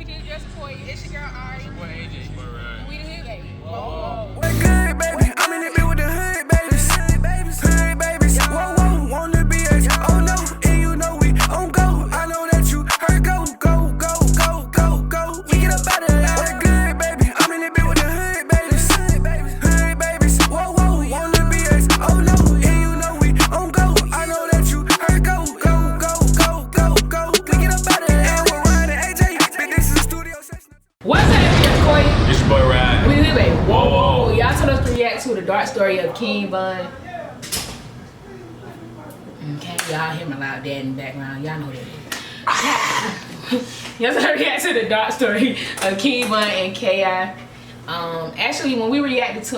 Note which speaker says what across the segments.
Speaker 1: Hoodbabies, this just Toy. It's your girl Ari.
Speaker 2: Boy, AJ.
Speaker 1: And we the Hoodbabies.
Speaker 2: Whoa.
Speaker 3: What good, baby? I'm in the bit with the hood babies. Hood babies. Whoa, whoa, want to be a oh no, and you know we on go. I know that you heard go. We get up out of there. What good, baby? I'm in the bit with the hood babies. Hood babies. Whoa, whoa, want to be a oh no, and you know we on go. I know that you heard go. We get up out of there. And we're riding AJ. This is the studio session.
Speaker 1: What's up, it's Toy.
Speaker 2: It's your boy Ryan.
Speaker 1: We the Hoodbabies. Whoa. Y'all told us to react to the dark story of King Von. Okay, y'all hear my loud dad in the background. Y'all know what it is. Y'all told us to react to the dark story of King Von and K.I. Actually, when we reacted to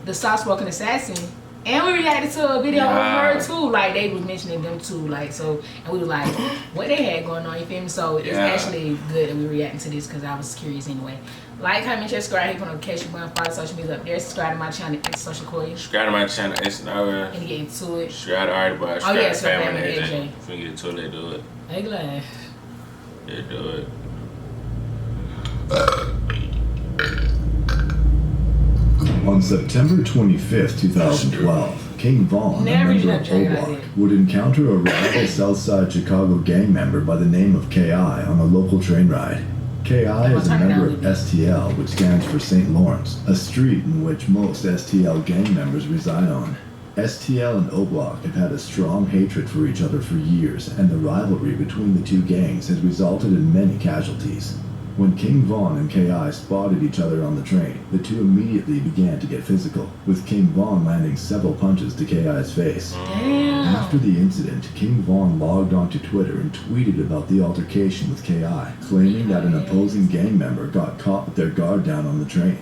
Speaker 1: the soft-spoken assassin, and we reacted to a video of her too, like they was mentioning them too, like so, and we was like, what they had going on, you feel me? So it's actually good that we reacting to this because I was curious anyway. Like, comment, share, subscribe, hit the notification button, follow social media up there, subscribe to my channel, social media.
Speaker 2: Subscribe to my channel, it's nowhere.
Speaker 1: And get into it.
Speaker 2: Subscribe to Artie Boy, subscribe to Family and AJ. If we get into it, they do it.
Speaker 1: Hey, glad.
Speaker 2: They do it.
Speaker 4: On September 25th, 2012, King Von, a member of Hoodbabies, would encounter a rival Southside Chicago gang member by the name of K.I. on a local train ride. K.I. is a member of STL, which stands for St. Lawrence, a street in which most STL gang members reside on. STL and O-Block have had a strong hatred for each other for years, and the rivalry between the two gangs has resulted in many casualties. When King Von and K.I. spotted each other on the train, the two immediately began to get physical, with King Von landing several punches to K.I.'s face.
Speaker 1: Damn.
Speaker 4: After the incident, King Von logged onto Twitter and tweeted about the altercation with K.I., claiming that an opposing gang member got caught with their guard down on the train.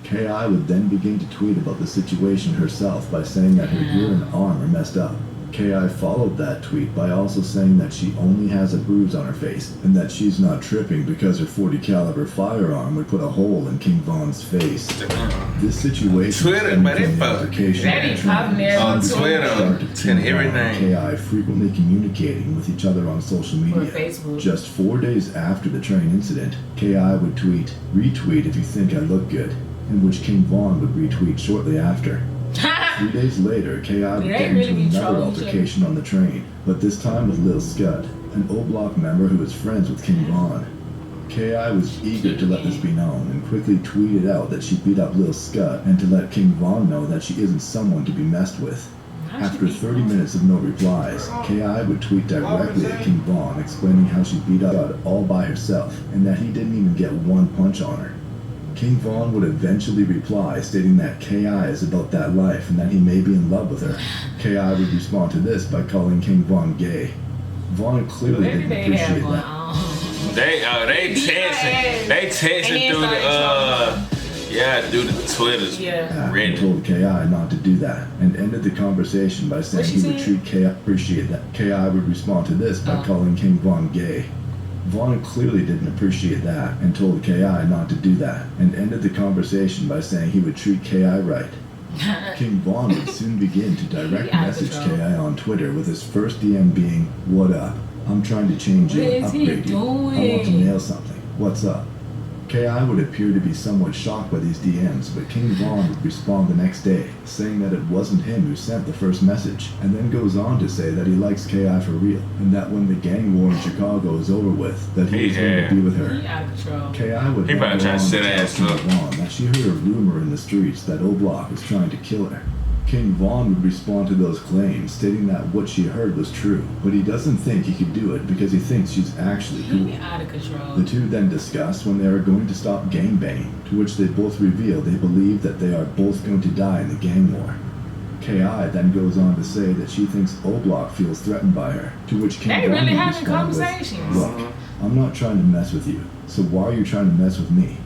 Speaker 4: K.I. would then begin to tweet about the situation herself by saying that her ear and arm are messed up. K.I. followed that tweet by also saying that she only has a bruise on her face and that she's not tripping because her .40 caliber firearm would put a hole in King Von's face. This situation
Speaker 2: Twitter, but it
Speaker 4: altercation
Speaker 2: on Twitter and everything.
Speaker 4: K.I. frequently communicating with each other on social media. Just 4 days after the train incident, K.I. would tweet, "Retweet if you think I look good," in which King Von would retweet shortly after. 3 days later, K.I. would get into another altercation on the train, but this time with Lil Scud, an O-Block member who is friends with King Von. K.I. was eager to let this be known and quickly tweeted out that she beat up Lil Scud and to let King Von know that she isn't someone to be messed with. After 30 minutes of no replies, K.I. would tweet directly at King Von explaining how she beat up Scud all by herself and that he didn't even get one punch on her. King Von would eventually reply, stating that K.I. is about that life and that he may be in love with her. K.I. would respond to this by calling King Von gay. Von clearly didn't appreciate that.
Speaker 2: They texting through the through the Twitters.
Speaker 4: He told K.I. not to do that and ended the conversation by saying he would treat K.I. appreciate that. K.I. would respond to this by calling King Von gay. Von clearly didn't appreciate that and told K.I. not to do that and ended the conversation by saying he would treat K.I. right. King Von would soon begin to direct message K.I. on Twitter with his first DM being, "What up? I'm trying to change you and upgrade you. I want to nail something. What's up?" K.I. would appear to be somewhat shocked by these DMs, but King Von would respond the next day, saying that it wasn't him who sent the first message, and then goes on to say that he likes K.I. for real, and that when the gang war in Chicago is over with, that he is going to be with her. K.I. would then go on to tell King Von that she heard a rumor in the streets that O-Block was trying to kill her. King Von would respond to those claims, stating that what she heard was true, but he doesn't think he could do it because he thinks she's actually cool. The two then discuss when they are going to stop gangbanging, to which they both reveal they believe that they are both going to die in the gang war. K.I. then goes on to say that she thinks O-Block feels threatened by her, to which King Von would respond with, "Look, I'm not trying to mess with you, so why are you trying to mess with me?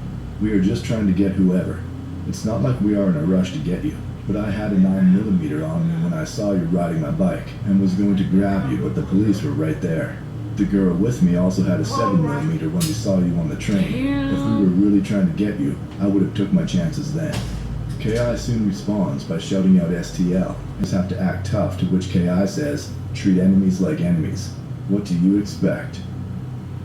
Speaker 4: We are just trying to get whoever. It's not like we are in a rush to get you. But I had a 9mm on me when I saw you riding my bike and was going to grab you, but the police were right there. The girl with me also had a 7mm when we saw you on the train. If we were really trying to get you, I would have took my chances then." K.I. soon responds by shouting out STL. Just have to act tough, to which K.I. says, "Treat enemies like enemies. What do you expect?"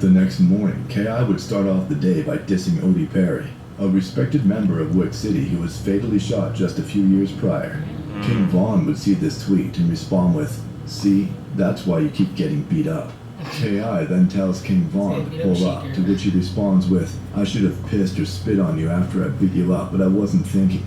Speaker 4: The next morning, K.I. would start off the day by dissing Odie Perry, a respected member of Wick City who was fatally shot just a few years prior. King Von would see this tweet and respond with, "See, that's why you keep getting beat up." K.I. then tells King Von to pull up, to which he responds with, "I should have pissed or spit on you after I beat you up, but I wasn't thinking."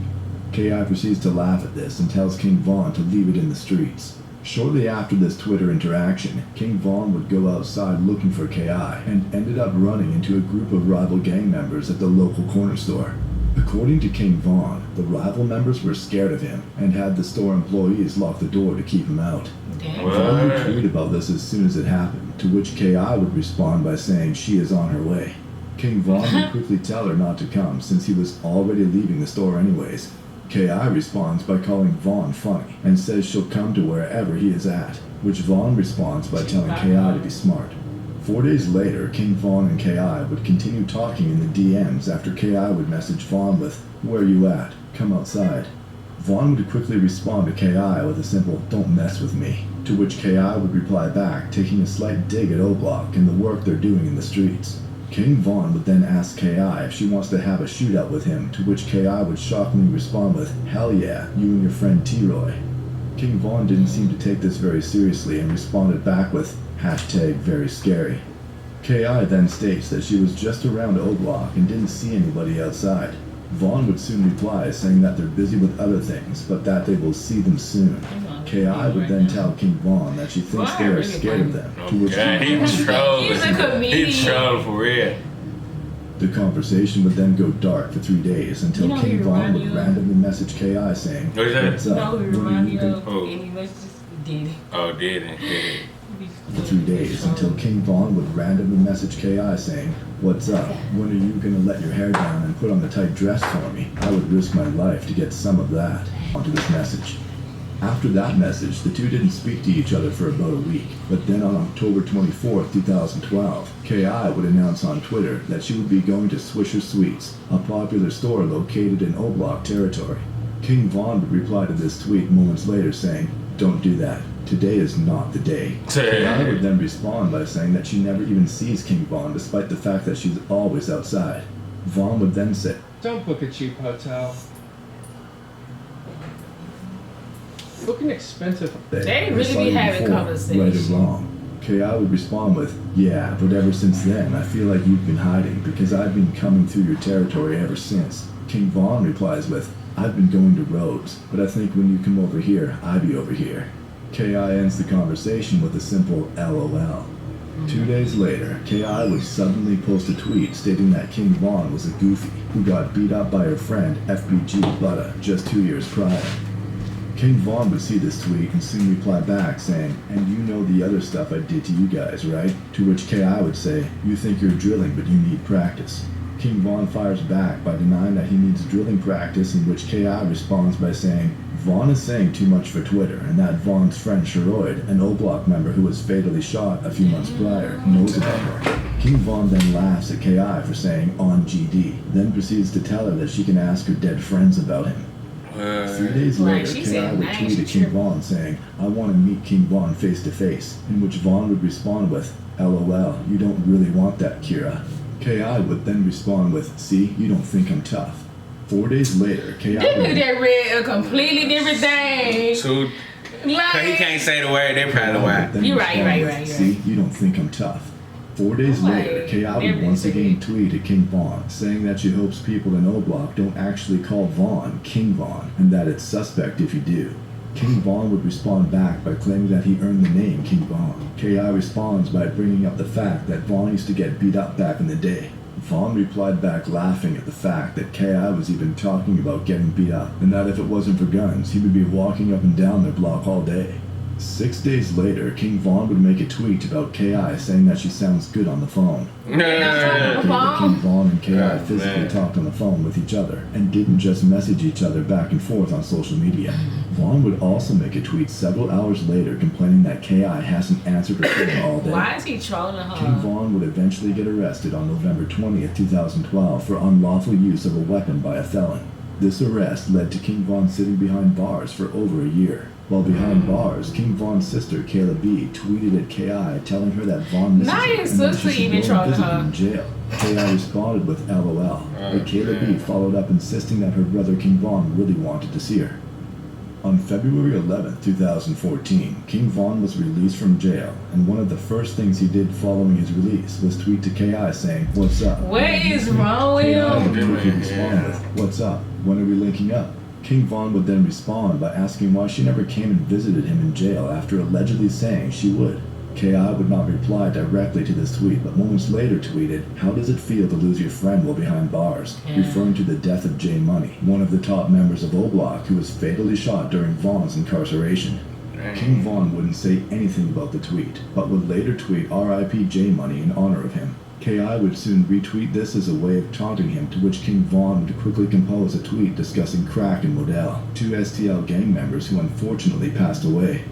Speaker 4: K.I. proceeds to laugh at this and tells King Von to leave it in the streets. Shortly after this Twitter interaction, King Von would go outside looking for K.I. and ended up running into a group of rival gang members at the local corner store. According to King Von, the rival members were scared of him and had the store employees lock the door to keep him out. Von would tweet about this as soon as it happened, to which K.I. would respond by saying she is on her way. King Von would quickly tell her not to come since he was already leaving the store anyways. K.I. responds by calling Von funny and says she'll come to wherever he is at, which Von responds by telling K.I. to be smart. 4 days later, King Von and K.I. would continue talking in the DMs after K.I. would message Von with, "Where you at? Come outside." Von would quickly respond to K.I. with a simple, "Don't mess with me," to which K.I. would reply back, taking a slight dig at O-Block and the work they're doing in the streets. King Von would then ask K.I. if she wants to have a shootout with him, to which K.I. would shockingly respond with, "Hell yeah, you and your friend T-Roy." King Von didn't seem to take this very seriously and responded back with, #very scary. K.I. then states that she was just around O-Block and didn't see anybody outside. Von would soon reply saying that they're busy with other things, but that they will see them soon. K.I. would then tell King Von that she thinks they are scared of them, to which
Speaker 2: He's
Speaker 1: a comedian.
Speaker 2: He's trolling for real.
Speaker 4: the conversation would then go dark for 3 days until King Von would randomly message K.I. saying, "What's up?
Speaker 1: No, he
Speaker 4: What are
Speaker 1: remind
Speaker 4: you
Speaker 1: me
Speaker 4: gonna-"
Speaker 1: of any messages did.
Speaker 2: Oh, did it?
Speaker 4: For 3 days until King Von would randomly message K.I. saying, "What's up? When are you gonna let your hair down and put on the tight dress for me? I would risk my life to get some of that," onto this message. After that message, the two didn't speak to each other for about a week, but then on October 24th, 2012, K.I. would announce on Twitter that she would be going to Swisher Sweets, a popular store located in O-Block territory. King Von would reply to this tweet moments later saying, "Don't do that. Today is not the day." K.I. would then respond by saying that she never even sees King Von despite the fact that she's always outside. Von would then say,
Speaker 5: "Don't book a cheap hotel. Book an expensive."
Speaker 1: They really be having conversations.
Speaker 4: Right or wrong. K.I. would respond with, "Yeah, but ever since then, I feel like you've been hiding because I've been coming through your territory ever since." King Von replies with, "I've been going to Rhodes, but I think when you come over here, I be over here." K.I. ends the conversation with a simple LOL. 2 days later, K.I. would suddenly post a tweet stating that King Von was a goofy who got beat up by her friend FBG Butta just 2 years prior. King Von would see this tweet and soon reply back saying, "And you know the other stuff I did to you guys, right?" To which K.I. would say, "You think you're drilling, but you need practice." King Von fires back by denying that he needs drilling practice, in which K.I. responds by saying, "Von is saying too much for Twitter, and that Von's friend Sheroid, an O-Block member who was fatally shot a few months prior, knows about her." King Von then laughs at K.I. for saying "on GD, then proceeds to tell her that she can ask her dead friends about him. 3 days later,
Speaker 1: she
Speaker 4: K.I.
Speaker 1: said,
Speaker 4: would
Speaker 1: "Nice,
Speaker 4: tweet at
Speaker 1: you
Speaker 4: King
Speaker 1: tripping."
Speaker 4: Von saying, "I want to meet King Von face to face," in which Von would respond with, "LOL, you don't really want that, Kira." K.I. would then respond with, "See, you don't think I'm tough." 4 days later, K.I.
Speaker 1: This
Speaker 4: would...
Speaker 1: nigga that read a completely different thing.
Speaker 2: So,
Speaker 1: Like,
Speaker 2: he can't say the word, they probably why.
Speaker 4: Then
Speaker 1: You're right,
Speaker 4: respond
Speaker 1: you're
Speaker 4: with,
Speaker 1: right.
Speaker 4: "See, you don't think I'm tough." 4 days
Speaker 1: I'm
Speaker 4: later,
Speaker 1: like,
Speaker 4: K.I. would
Speaker 1: never
Speaker 4: once
Speaker 1: said
Speaker 4: again
Speaker 1: it.
Speaker 4: tweet at King Von, saying that she hopes people in O-Block don't actually call Von King Von, and that it's suspect if you do. King Von would respond back by claiming that he earned the name King Von. K.I. responds by bringing up the fact that Von used to get beat up back in the day. Von replied back laughing at the fact that K.I. was even talking about getting beat up, and that if it wasn't for guns, he would be walking up and down their block all day. 6 days later, King Von would make a tweet about K.I. saying that she sounds good on the phone. That King Von and K.I. physically talked on the phone with each other and didn't just message each other back and forth on social media. Von would also make a tweet several hours later complaining that K.I. hasn't answered her phone all day.
Speaker 1: Why is he trolling her?
Speaker 4: King Von would eventually get arrested on November 20th, 2012 for unlawful use of a weapon by a felon. This arrest led to King Von sitting behind bars for over a year. While behind bars, King Von's sister, Kayla B, tweeted at KI telling her that Von misses
Speaker 1: Not
Speaker 4: her
Speaker 1: his
Speaker 4: and that
Speaker 1: sister
Speaker 4: she should
Speaker 1: even
Speaker 4: go
Speaker 1: trolling
Speaker 4: and visit
Speaker 1: her.
Speaker 4: him in jail. KI responded with LOL, but Kayla B
Speaker 2: man.
Speaker 4: followed up insisting that her brother King Von really wanted to see her. On February 11, 2014, King Von was released from jail, and one of the first things he did following his release was tweet to KI saying, "What's up?"
Speaker 1: What is wrong with
Speaker 4: KI would
Speaker 1: him?
Speaker 4: quickly respond with, "What's up? When are we linking up?" King Von would then respond by asking why she never came and visited him in jail after allegedly saying she would. KI would not reply directly to this tweet, but moments later tweeted, "How does it feel to lose your friend while behind bars?" referring to the death of J Money, one of the top members of O Block who was fatally shot during Von's incarceration. King Von wouldn't say anything about the tweet, but would later tweet RIP J Money in honor of him. KI would soon retweet this as a way of taunting him, to which King Von would quickly compose a tweet discussing Crack and Modell, two STL gang members who unfortunately passed away.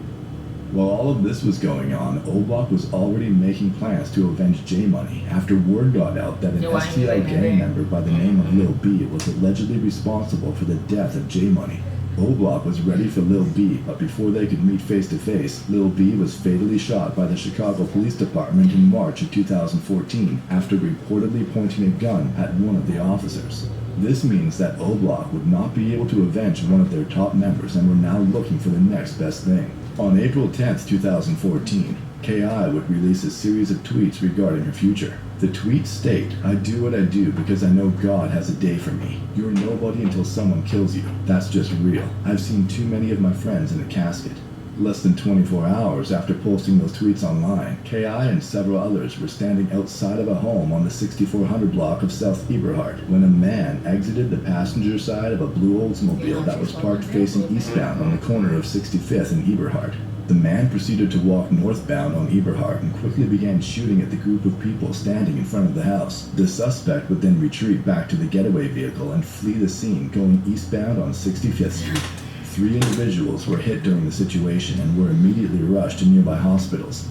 Speaker 4: While all of this was going on, O-Block was already making plans to avenge J-Money after word got out that an
Speaker 1: Yo, I knew
Speaker 4: STL
Speaker 1: that
Speaker 4: gang
Speaker 1: name.
Speaker 4: member by the name of Lil B was allegedly responsible for the death of J-Money. O-Block was ready for Lil B, but before they could meet face to face, Lil B was fatally shot by the Chicago Police Department in March of 2014 after reportedly pointing a gun at one of the officers. This means that O-Block would not be able to avenge one of their top members and were now looking for the next best thing. On April 10th, 2014, KI would release a series of tweets regarding her future. The tweets state, "I do what I do because I know God has a day for me. You're nobody until someone kills you. That's just real. I've seen too many of my friends in a casket." Less than 24 hours after posting those tweets online, KI and several others were standing outside of a home on the 6400 block of South Eberhard when a man exited the passenger side of a blue Oldsmobile that was parked facing eastbound on the corner of 65th and Eberhard. The man proceeded to walk northbound on Eberhard and quickly began shooting at the group of people standing in front of the house. The suspect would then retreat back to the getaway vehicle and flee the scene going eastbound on 65th Street. 3 individuals were hit during the situation and were immediately rushed to nearby hospitals.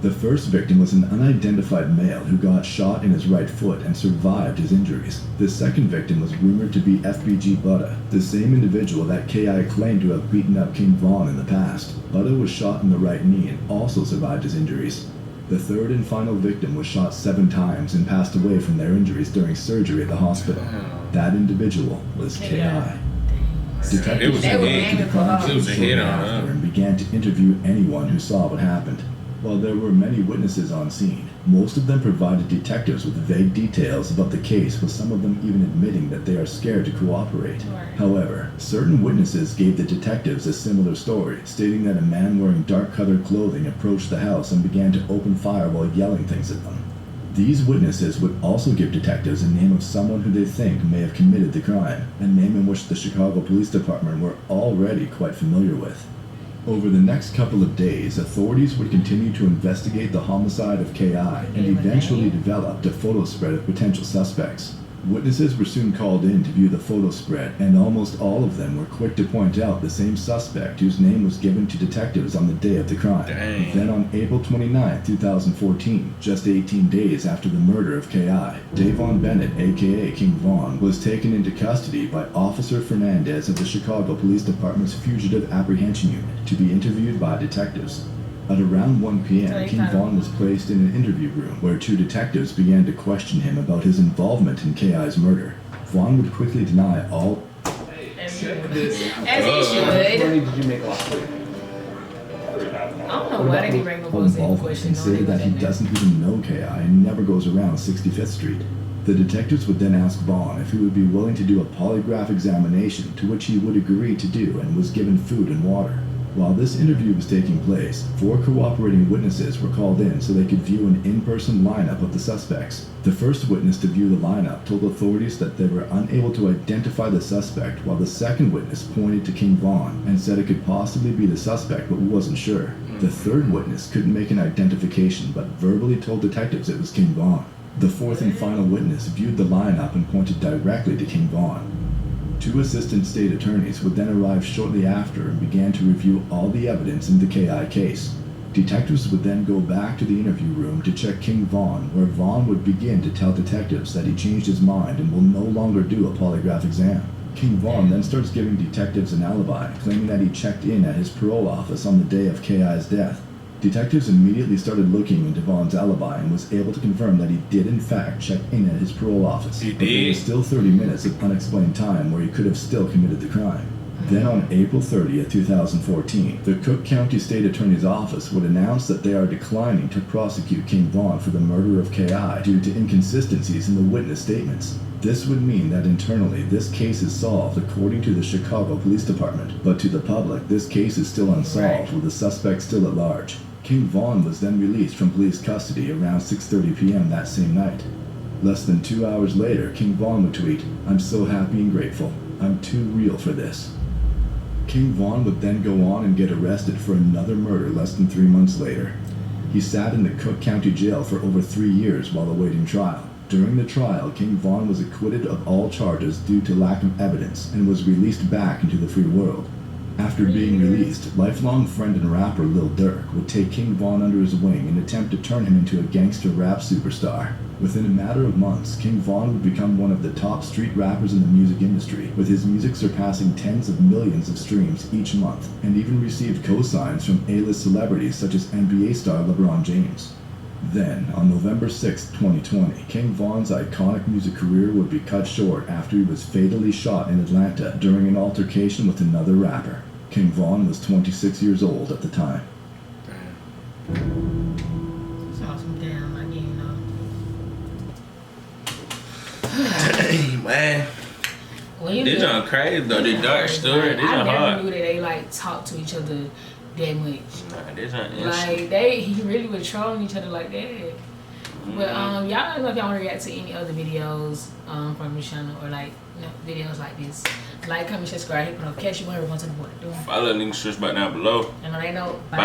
Speaker 4: The first victim was an unidentified male who got shot in his right foot and survived his injuries. The second victim was rumored to be FBG Butta, the same individual that KI claimed to have beaten up King Von in the past. Butta was shot in the right knee and also survived his injuries. The third and final victim was shot 7 times and passed away from their injuries during surgery at the hospital. That individual was KI. Detectives
Speaker 2: It was a
Speaker 4: arrived
Speaker 2: hit.
Speaker 4: to the crime
Speaker 2: It
Speaker 4: scene
Speaker 2: was a
Speaker 4: shortly
Speaker 2: hit on
Speaker 4: after
Speaker 2: her.
Speaker 4: and began to interview anyone who saw what happened. While there were many witnesses on scene, most of them provided detectives with vague details about the case, with some of them even admitting that they are scared to cooperate. However, certain witnesses gave the detectives a similar story, stating that a man wearing dark-colored clothing approached the house and began to open fire while yelling things at them. These witnesses would also give detectives a name of someone who they think may have committed the crime, a name in which the Chicago Police Department were already quite familiar with. Over the next couple of days, authorities would continue to investigate the homicide of KI and eventually developed a photo spread of potential suspects. Witnesses were soon called in to view the photo spread, and almost all of them were quick to point out the same suspect whose name was given to detectives on the day of the crime.
Speaker 2: Dang.
Speaker 4: Then on April 29, 2014, just 18 days after the murder of KI, Davon Bennett, aka King Von, was taken into custody by Officer Fernandez of the Chicago Police Department's Fugitive Apprehension Unit to be interviewed by detectives. At around 1 p.m., King Von was placed in an interview room where 2 detectives began to question him about his involvement in KI's murder. Von would quickly deny all.
Speaker 1: As he should.
Speaker 5: money did you make last week?
Speaker 1: I don't know why they be bringing up those same
Speaker 4: involvement
Speaker 1: questions.
Speaker 4: and stated that he doesn't even know KI and never goes around 65th Street. The detectives would then ask Vaughn if he would be willing to do a polygraph examination, to which he would agree to do and was given food and water. While this interview was taking place, 4 cooperating witnesses were called in so they could view an in-person lineup of the suspects. The first witness to view the lineup told authorities that they were unable to identify the suspect, while the second witness pointed to King Vaughn and said it could possibly be the suspect but wasn't sure. The third witness couldn't make an identification but verbally told detectives it was King Vaughn. The fourth and final witness viewed the lineup and pointed directly to King Vaughn. 2 assistant state attorneys would then arrive shortly after and began to review all the evidence in the KI case. Detectives would then go back to the interview room to check King Vaughn, where Vaughn would begin to tell detectives that he changed his mind and will no longer do a polygraph exam. King Von then starts giving detectives an alibi, claiming that he checked in at his parole office on the day of K.I.'s death. Detectives immediately started looking into Von's alibi and was able to confirm that he did in fact check in at his parole office.
Speaker 2: He
Speaker 4: but there
Speaker 2: did?
Speaker 4: was still 30 minutes of unexplained time where he could have still committed the crime. Then on April 30th, 2014, the Cook County State Attorney's Office would announce that they are declining to prosecute King Von for the murder of K.I. due to inconsistencies in the witness statements. This would mean that internally, this case is solved according to the Chicago Police Department, but to the public, this case is still unsolved with the suspect still at large. King Von was then released from police custody around 6:30 p.m. that same night. Less than 2 hours later, King Von would tweet, "I'm so happy and grateful. I'm too real for this." King Von would then go on and get arrested for another murder less than 3 months later. He sat in the Cook County Jail for over 3 years while awaiting trial. During the trial, King Von was acquitted of all charges due to lack of evidence and was released back into the free world. After being released, lifelong friend and rapper Lil Durk would take King Von under his wing and attempt to turn him into a gangster rap superstar. Within a matter of months, King Von would become one of the top street rappers in the music industry, with his music surpassing tens of millions of streams each month, and even received co-signs from A-list celebrities such as NBA star LeBron James. Then, on November 6, 2020, King Von's iconic music career would be cut short after he was fatally shot in Atlanta during an altercation with another rapper. King Von was 26 years old at the time.
Speaker 1: That's awesome. Damn, I didn't know.
Speaker 2: Dang, man.
Speaker 1: Well, you
Speaker 2: This
Speaker 1: know,
Speaker 2: on crazy though. The dark story. This
Speaker 1: I
Speaker 2: on
Speaker 1: never
Speaker 2: hard.
Speaker 1: knew that they like talk to each other that much.
Speaker 2: Nah, this on
Speaker 1: Like he really was trolling each other like that. But y'all let me know if y'all want to react to any other videos from the channel or like videos like this. Like, comment, subscribe, hit the notification button. We're going to the board.
Speaker 2: Follow the link, search button down below.
Speaker 1: And on that note,
Speaker 2: Bye.